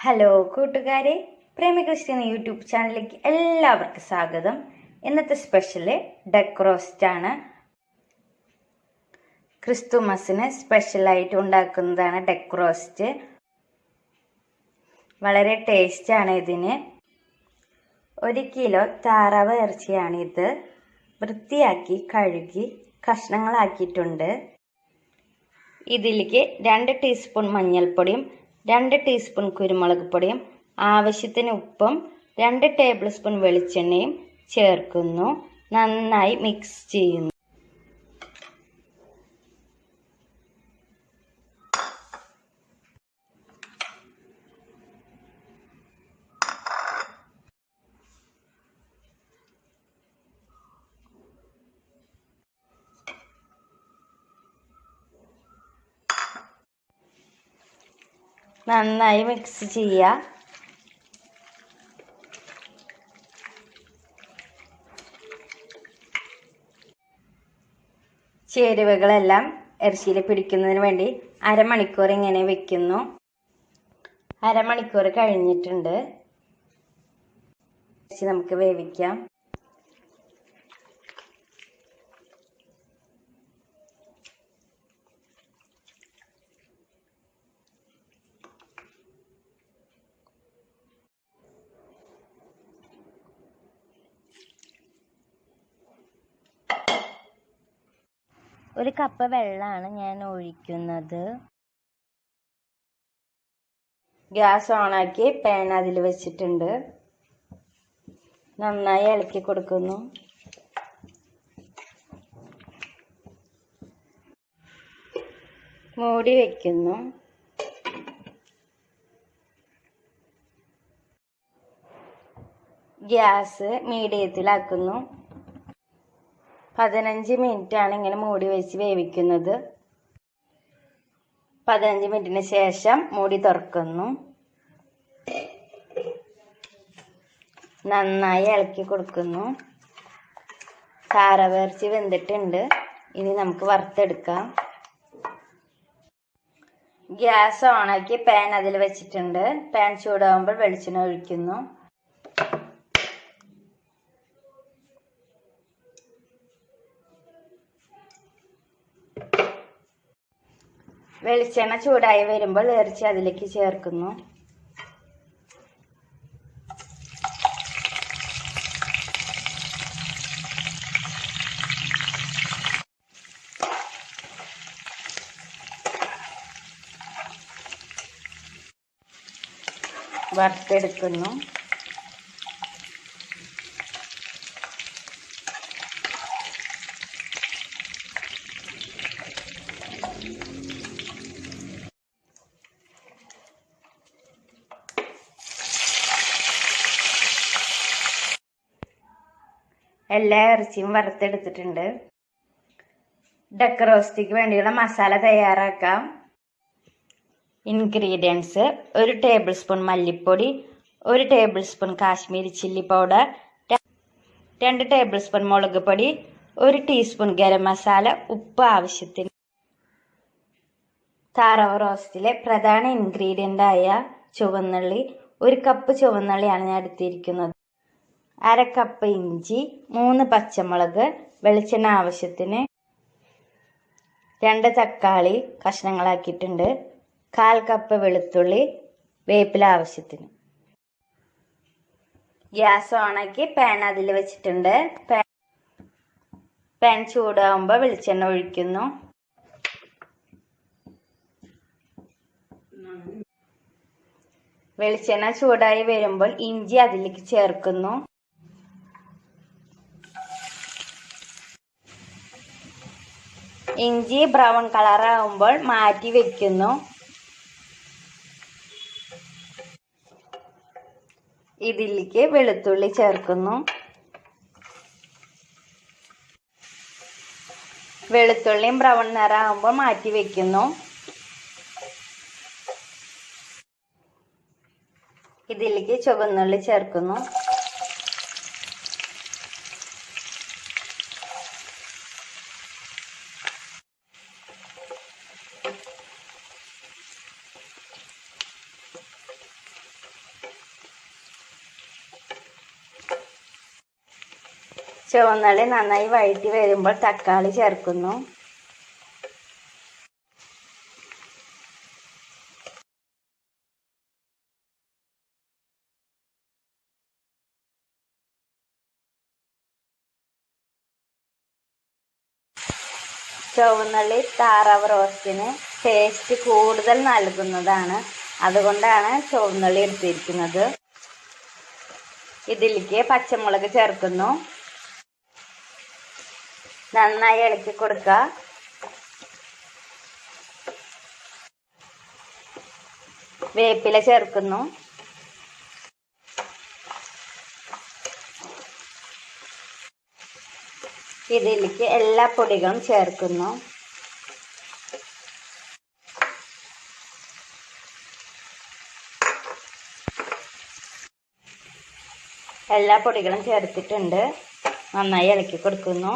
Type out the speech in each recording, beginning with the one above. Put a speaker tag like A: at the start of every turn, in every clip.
A: Hello കൂട്ടുകാരെ, പ്രേമകൃഷ്ണ YouTube ചാനലിലേക്ക് എല്ലാവർക്കും സ്വാഗതം. ഇന്നത്തെ സ്പെഷ്യല് ഡക്ക് റോസ്റ്റ് ആണ്. ക്രിസ്തുമസിന് സ്പെഷ്യലായിട്ട് ഉണ്ടാക്കുന്നതാണ് ഡക്ക് റോസ്റ്റ്. വളരെ ടേസ്റ്റാണ് ഇതിന്. 1 കിലോ താറാവ് ഇറച്ചിയാണിത്. വൃത്തിയാക്കി കഴുകി കഷ്ണങ്ങളാക്കിയിട്ടുണ്ട്. ഇതിലേക്ക് 2 ടീസ്പൂൺ മഞ്ഞൾപ്പൊടിയും 2 ടീസ്പൂൺ കുരുമുളക് പൊടിയും ആവശ്യത്തിന് ഉപ്പും 2 ടേബിൾ സ്പൂൺ വെളിച്ചെണ്ണയും ചേർക്കുന്നു. നന്നായി മിക്സ് ചെയ്യുന്നു. നന്നായി മിക്സ് ചെയ്യുക. ചേരുവകളെല്ലാം ഇറച്ചിയിൽ പിടിക്കുന്നതിന് വേണ്ടി അരമണിക്കൂർ ഇങ്ങനെ വെക്കുന്നു. അരമണിക്കൂർ കഴിഞ്ഞിട്ടുണ്ട്. ഇറച്ചി നമുക്ക് വേവിക്കാം. ഒരു കപ്പ് വെള്ളമാണ് ഞാൻ ഒഴിക്കുന്നത്. ഗ്യാസ് ഓണാക്കി പാൻ അതിൽ വെച്ചിട്ടുണ്ട്. നന്നായി ഇളക്കി കൊടുക്കുന്നു. മൂടി വയ്ക്കുന്നു. ഗ്യാസ് മീഡിയത്തിലാക്കുന്നു. 15 മിനിറ്റാണ് ഇങ്ങനെ മൂടി വെച്ച് വേവിക്കുന്നത്. 15 മിനിറ്റിന് ശേഷം മൂടി തുറക്കുന്നു. നന്നായി ഇളക്കി കൊടുക്കുന്നു. താറാവ് ഇറച്ചി വെന്തിട്ടുണ്ട്. ഇനി നമുക്ക് വറുത്തെടുക്കാം. ഗ്യാസ് ഓണാക്കി പാൻ അതിൽ വെച്ചിട്ടുണ്ട്. പാൻ ചൂടാകുമ്പോൾ വെളിച്ചെണ്ണ ഒഴിക്കുന്നു. വെളിച്ചെണ്ണ ചൂടായി വരുമ്പോൾ ഇറച്ചി അതിലേക്ക് ചേർക്കുന്നു. വറുത്തെടുക്കുന്നു. എല്ലാ ഇറച്ചിയും വറുത്തെടുത്തിട്ടുണ്ട്. ഡക്ക് റോസ്റ്റിക്ക് വേണ്ടിയുള്ള മസാല തയ്യാറാക്കാം. ഇൻഗ്രീഡിയൻസ്: 1 ടേബിൾ സ്പൂൺ മല്ലിപ്പൊടി, 1 table spoon Kashmiri chilli powder, 2 table spoon മുളക് പൊടി, 1 ടീസ്പൂൺ ഗരം മസാല, ഉപ്പ് ആവശ്യത്തിന്. താറാവ് റോസ്റ്റിലെ പ്രധാന ഇൻഗ്രീഡിയൻ്റായ ചുവന്നുള്ളി, 1 കപ്പ് ചുവന്നുള്ളിയാണ് ഞാൻ എടുത്തിരിക്കുന്നത്. 1/2 കപ്പ് ഇഞ്ചി, 3 പച്ചമുളക്, വെളിച്ചെണ്ണ ആവശ്യത്തിന്, 2 തക്കാളി കഷ്ണങ്ങളാക്കിയിട്ടുണ്ട്, 1/4 കപ്പ് വെളുത്തുള്ളി, വേപ്പില ആവശ്യത്തിന്. ഗ്യാസ് ഓണാക്കി പാൻ അതിൽ വെച്ചിട്ടുണ്ട്. പാൻ ചൂടാകുമ്പോൾ വെളിച്ചെണ്ണ ഒഴിക്കുന്നു. വെളിച്ചെണ്ണ ചൂടായി വരുമ്പോൾ ഇഞ്ചി അതിലേക്ക് ചേർക്കുന്നു. ഇഞ്ചി ബ്രൗൺ കളറാകുമ്പോൾ മാറ്റി വെക്കുന്നു. ഇതിലേക്ക് വെളുത്തുള്ളി ചേർക്കുന്നു. വെളുത്തുള്ളിയും ബ്രൗൺ നിറമാകുമ്പോൾ മാറ്റി വെക്കുന്നു. ഇതിലേക്ക് ചുവന്നുള്ളി ചേർക്കുന്നു. ചുവന്നുള്ളി നന്നായി വഴറ്റി വരുമ്പോൾ തക്കാളി ചേർക്കുന്നു. ചുവന്നുള്ളി താറാവ് റോസ്റ്റിന് ടേസ്റ്റ് കൂടുതൽ നൽകുന്നതാണ്. അതുകൊണ്ടാണ് ചുവന്നുള്ളി എടുത്തിരിക്കുന്നത്. ഇതിലേക്ക് പച്ചമുളക് ചേർക്കുന്നു. നന്നായി ഇളക്കി കൊടുക്കുക. വേപ്പില ചേർക്കുന്നു. ഇതിലേക്ക് എല്ലാ പൊടികളും ചേർക്കുന്നു. എല്ലാ പൊടികളും ചേർത്തിട്ടുണ്ട്. നന്നായി ഇളക്കി കൊടുക്കുന്നു.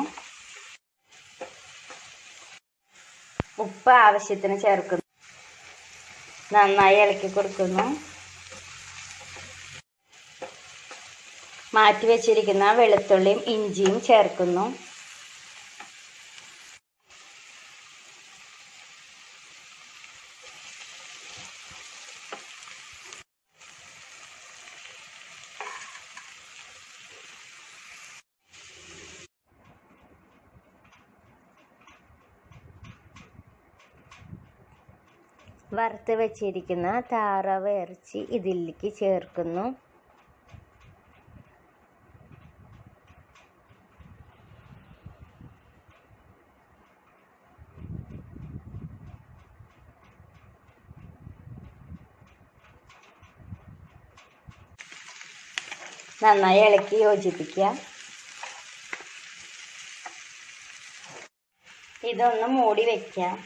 A: ഉപ്പ് ആവശ്യത്തിന് ചേർക്കുന്നു. നന്നായി ഇളക്കി കൊടുക്കുന്നു. മാറ്റി വെച്ചിരിക്കുന്ന വെളുത്തുള്ളിയും ഇഞ്ചിയും ചേർക്കുന്നു. വറുത്ത് വെച്ചിരിക്കുന്ന താറാവ് ഇറച്ചി ഇതിലേക്ക് ചേർക്കുന്നു. നന്നായി ഇളക്കി യോജിപ്പിക്കുക. ഇതൊന്ന് മൂടി വെക്കാം.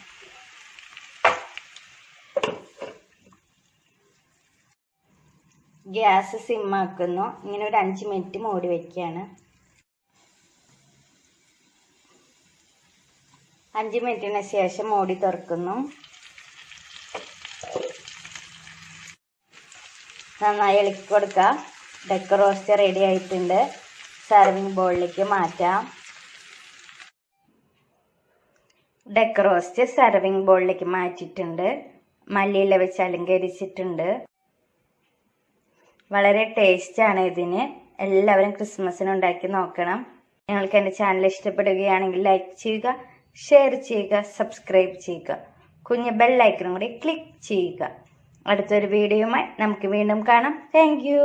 A: ഗ്യാസ് സിമ്മാക്കുന്നു. ഇങ്ങനെ ഒരു 5 മിനിറ്റ് മൂടി വയ്ക്കുകയാണ്. 5 മിനിറ്റിന് ശേഷം മൂടി തുറക്കുന്നു. നന്നായി ഇളക്കി കൊടുക്കുക. ഡക്ക് റോസ്റ്റ് റെഡി ആയിട്ടുണ്ട്. സർവിങ് ബൗളിലേക്ക് മാറ്റാം. ഡക്ക് റോസ്റ്റ് സർവിങ് ബൗളിലേക്ക് മാറ്റിയിട്ടുണ്ട്. മല്ലിയില വെച്ച് അലങ്കരിച്ചിട്ടുണ്ട്. വളരെ ടേസ്റ്റാണ് ഇതിന്. എല്ലാവരും ക്രിസ്മസിന് ഉണ്ടാക്കി നോക്കണം. നിങ്ങൾക്ക് എൻ്റെ ചാനൽ ഇഷ്ടപ്പെടുകയാണെങ്കിൽ ലൈക്ക് ചെയ്യുക, ഷെയർ ചെയ്യുക, സബ്സ്ക്രൈബ് ചെയ്യുക. കുഞ്ഞ് ബെൽ ഐക്കണും കൂടി ക്ലിക്ക് ചെയ്യുക. അടുത്തൊരു വീഡിയോയുമായി നമുക്ക് വീണ്ടും കാണാം. Thank you.